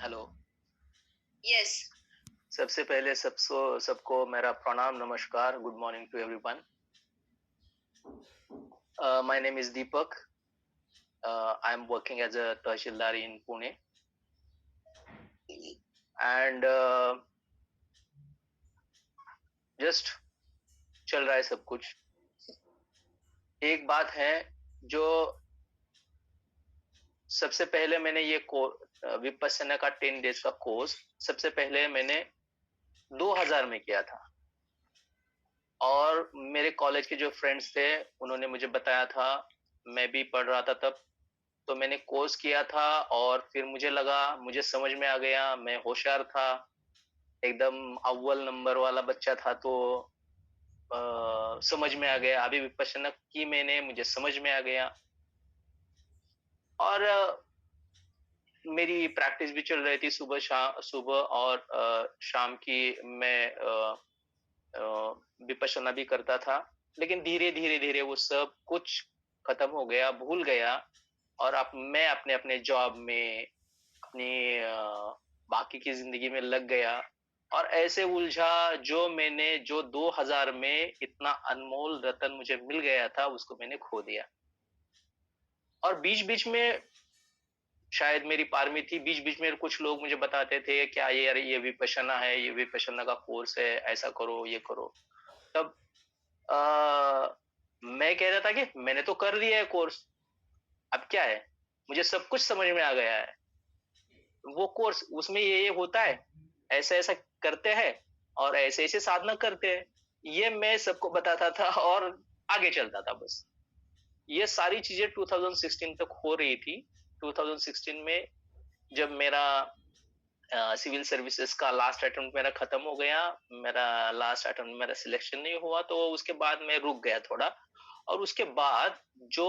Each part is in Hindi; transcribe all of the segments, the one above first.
हेलो। यस। सबसे पहले सबको मेरा प्रणाम, नमस्कार, good morning to everyone. My name is Deepak. I am working as a Tahsildar in Pune, and just चल रहा है सब कुछ। एक बात है जो सबसे पहले मैंने ये विपस्सना का 10 डेज का कोर्स सबसे पहले मैंने 2000 में किया था, और मेरे कॉलेज के जो फ्रेंड्स थे उन्होंने मुझे बताया था, मैं भी पढ़ रहा था तब, तो मैंने कोर्स किया था और फिर मुझे लगा, मुझे समझ में आ गया, मैं होशियार था, एकदम अव्वल नंबर वाला बच्चा था, तो समझ में आ गया। अभी विपश्यना की मैंने, मुझे समझ में आ गया, और मेरी प्रैक्टिस भी चल रही थी सुबह और शाम की मैं विपश्यना भी करता था। लेकिन धीरे-धीरे वो सब कुछ खत्म हो गया, भूल गया, और अब मैं अपने-अपने जॉब में, अपनी बाकी की ज़िंदगी में लग गया, और ऐसे उलझा जो 2000 में इतना अनमोल रत्न मुझे मिल गया था, उसको मैंने खो दिया। और बीच-बीच में शायद मेरी पारमी थी, बीच-बीच में कुछ लोग मुझे बताते थे, "क्या ये, अरे ये विपश्यना है, ये विपश्यना का कोर्स है, ऐसा करो, ये करो।" तब मैं कह रहा था कि मैंने तो कर लिया है कोर्स, अब क्या है? मुझे सब कुछ समझ में आ गया है। वो कोर्स उसमें ये होता है, ऐसा-ऐसा करते हैं और ऐसे-ऐसे साधना करते हैं। ये मैं सबको बताता था और आगे चलता था बस। ये सारी चीज़ें 2016 तक हो रही थी। 2016 में जब मेरा सिविल सर्विसेज़ का लास्ट अटेम्प्ट मेरा खत्म हो गया, मेरा लास्ट अटेम्प्ट मेरा सिलेक्शन नहीं हुआ, तो उसके बाद मैं रुक गया थोड़ा, और उसके बाद जो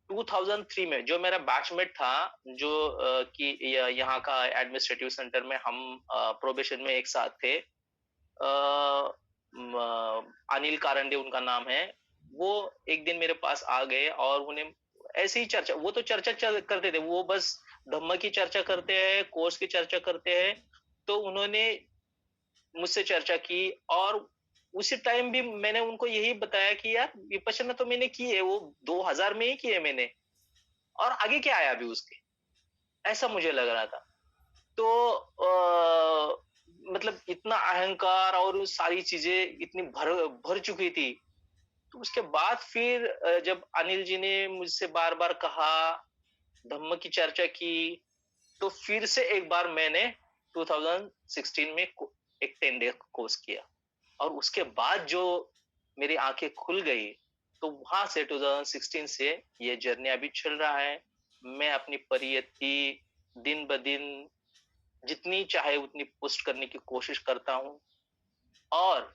2003 में जो मेरा बैचमेट था, जो कि यहाँ का एडमिनिस्ट्रेटिव सेंटर में हम प्रोबेशन में एक साथ थे, अनिल कारंडे उनका नाम है। वो एक दिन मेरे पास आ गए और उन्हें ऐसे ही चर्चा, वो तो चर्चा करते थे, वो बस धम्म की चर्चा करते हैं, कोर्स की चर्चा करते हैं। तो उन्होंने मुझसे चर्चा की, और उसी टाइम भी मैंने उनको यही बताया कि यार विपश्यना तो मैंने की है, वो 2000 में ही की है मैंने, और आगे क्या आया अभी उसके, ऐसा मुझे लग रहा था। तो मतलब इतना अहंकार और वो सारी चीजें इतनी भर भर चुकी थी। तो उसके बाद फिर जब अनिल जी ने मुझसे बार बार कहा, धम्म की चर्चा की, तो फिर से एक बार मैंने 2016 में एक 10 डे कोर्स किया, और उसके बाद जो मेरी आंखें खुल गई, तो वहां से 2016 से ये जर्नी अभी चल रहा है। मैं अपनी परियति दिन ब दिन जितनी चाहे उतनी पुष्ट करने की कोशिश करता हूँ, और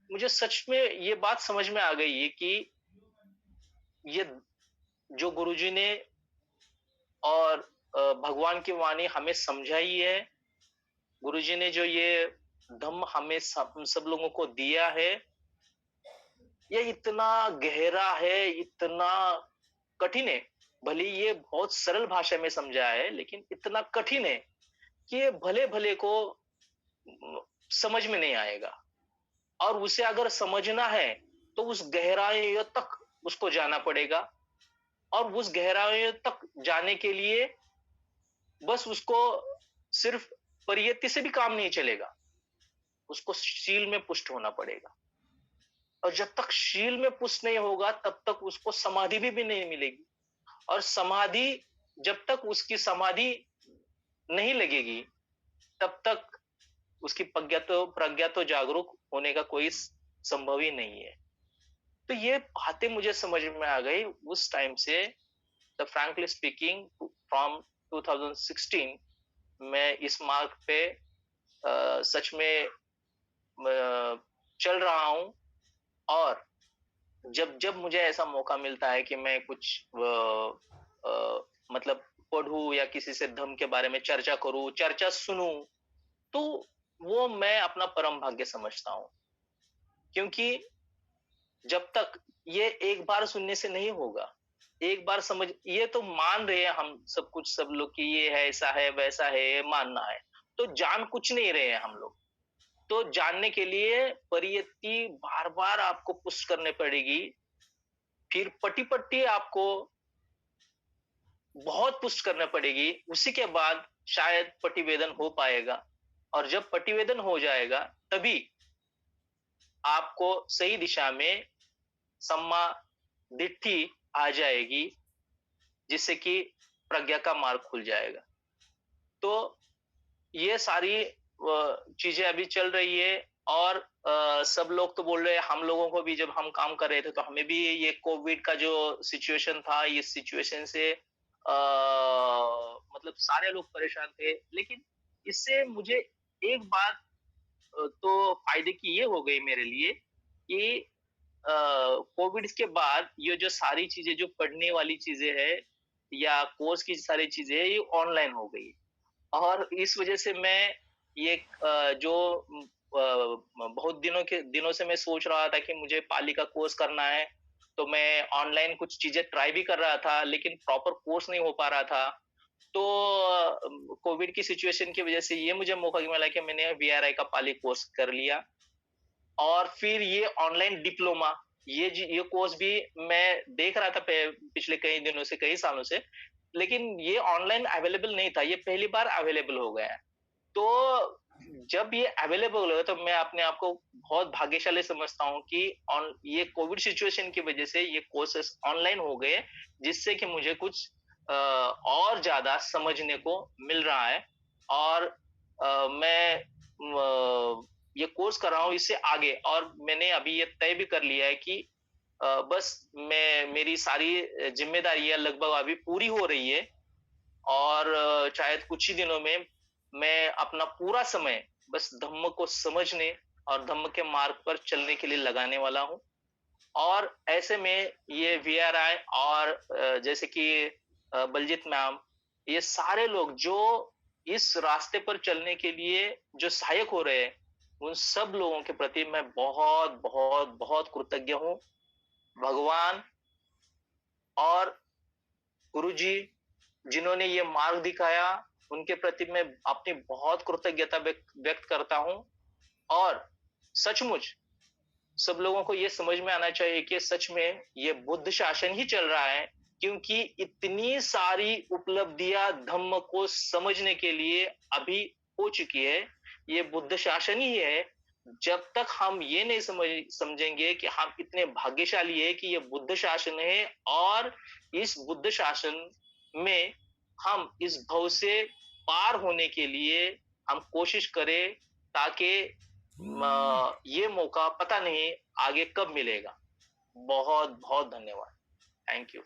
मुझे सच में ये बात समझ में आ गई है कि ये जो गुरुजी ने और भगवान की वाणी हमें समझाई है, गुरुजी ने जो ये धम्म हमें सब लोगों को दिया है, ये इतना गहरा है, इतना कठिन है। भले ये बहुत सरल भाषा में समझा है, लेकिन इतना कठिन है कि ये भले-भले को समझ में नहीं आएगा, और उसे अगर समझना है, तो उस गहराइयों तक उसको जाना पड़ेगा, और उस गहराइयों तक जाने के लिए बस उसको सिर्फ परियत्ति से भी काम नहीं चलेगा, उसको शील में पुष्ट होना पड़ेगा। और जब तक शील में पुष्ट नहीं होगा, तब तक उसको समाधि भी नहीं मिलेगी, और समाधि, जब तक उसकी समाधि नहीं लगेगी, तब तक उसकी प्रज्ञा तो जागरूक होने का कोई संभव ही नहीं है। तो ये बातें मुझे समझ में आ गई उस टाइम से। द फ्रैंकली स्पीकिंग, फ्रॉम 2016 मैं इस मार्ग पे सच में चल रहा हूँ, और जब जब मुझे ऐसा मौका मिलता है कि मैं कुछ मतलब पढूं या किसी से धम्म के बारे में चर्चा करूं, चर्चा सुनूं, तो वो मैं अपना परम भाग्य समझता हूँ। क्योंकि जब तक ये एक बार सुनने से नहीं होगा, एक बार समझ, ये तो मान रहे हैं हम सब कुछ, सब लोग कि ये है, ऐसा है, वैसा है, ये मानना है। तो जान कुछ नहीं रहे हैं हम लोग। तो जानने के लिए परियत्ति बार-बार आपको पुश करनी पड़ेगी। फिर पट्टी-पट्टी आपको बहुत पुश करना पड़ेगी। उसी के बाद शायद प्रतिवेदन हो पाएगा, और जब प्रतिवेदन हो जाएगा, तभी आपको सही दिशा में सम्मादिठी आ जाएगी, जिससे कि प्रज्ञा का मार्ग खुल जाएगा। तो ये सारी चीज़ें अभी चल रही है, और सब लोग तो बोल रहे हैं, हम लोगों को भी जब हम काम कर रहे थे, तो हमें भी ये कोविड का जो सिचुएशन था, इस सिचुएशन से मतलब सारे लोग परेशान थे। लेकिन इससे मुझे एक बात तो फ़ायदे की ये हो गई मेरे लिए कि कोविड के बाद ये जो सारी चीज़ें, जो पढ़ने वाली चीज़ें हैं या कोर्स की सारी चीज़ें हैं, ये ऑनलाइन हो गई। और इस वजह से मैं ये जो बहुत दिनों से मैं सोच रहा था कि मुझे पाली का कोर्स करना है, तो मैं ऑनलाइन कुछ चीज़ें ट्राई भी कर रहा था, लेकिन प्रॉपर कोर्स नहीं हो पा रहा था। तो कोविड की सिचुएशन की वजह से ये मुझे मौका मिला कि मैंने वीआरआई का पाली कोर्स कर लिया, और फिर ये ऑनलाइन डिप्लोमा, ये कोर्स भी मैं देख रहा था पिछले कई दिनों से, कई सालों से, लेकिन ये ऑनलाइन अवेलेबल नहीं था, ये पहली बार अवेलेबल हो गया है। तो जब ये अवेलेबल हुआ, तो मैं अपने आप को बहुत भाग्यशाली समझता हूँ कि ये कोविड सिचुएशन की वजह से ये कोर्सेस ऑनलाइन हो गए, जिससे कि मुझे कुछ और ज़्यादा समझने को मिल रहा है, और मैं ये कोर्स कर रहा हूँ इससे आगे, और मैंने अभी ये तय भी कर लिया है कि बस मेरी सारी ज़िम्मेदारियाँ लगभग अभी पूरी हो रही है, और शायद कुछ ही दिनों में मैं अपना पूरा समय बस धम्म को समझने और धम्म के मार्ग पर चलने के लिए लगाने वाला हूँ। और ऐसे में ये वीआरआई और जैसे कि बलजीत मैम, ये सारे लोग जो इस रास्ते पर चलने के लिए जो सहायक हो रहे हैं, उन सब लोगों के प्रति मैं बहुत, बहुत, बहुत कृतज्ञ हूँ। भगवान और गुरुजी जिन्होंने ये मार्ग दिखाया, उनके प्रति मैं अपनी बहुत कृतज्ञता व्यक्त करता हूँ, और सचमुच सब लोगों को ये समझ में आना चाहिए कि सच में ये बुद्ध शासन ही चल रहा है, क्योंकि इतनी सारी उपलब्धियां धम्म को समझने के लिए अभी हो चुकी है। ये बुद्ध शासन ही है। जब तक हम ये नहीं समझेंगे कि हम कितने भाग्यशाली है कि ये बुद्ध शासन है, और इस बुद्ध शासन में हम इस भव से पार होने के लिए हम कोशिश करें, ताकि ये मौका पता नहीं आगे कब मिलेगा। बहुत बहुत धन्यवाद। Thank you.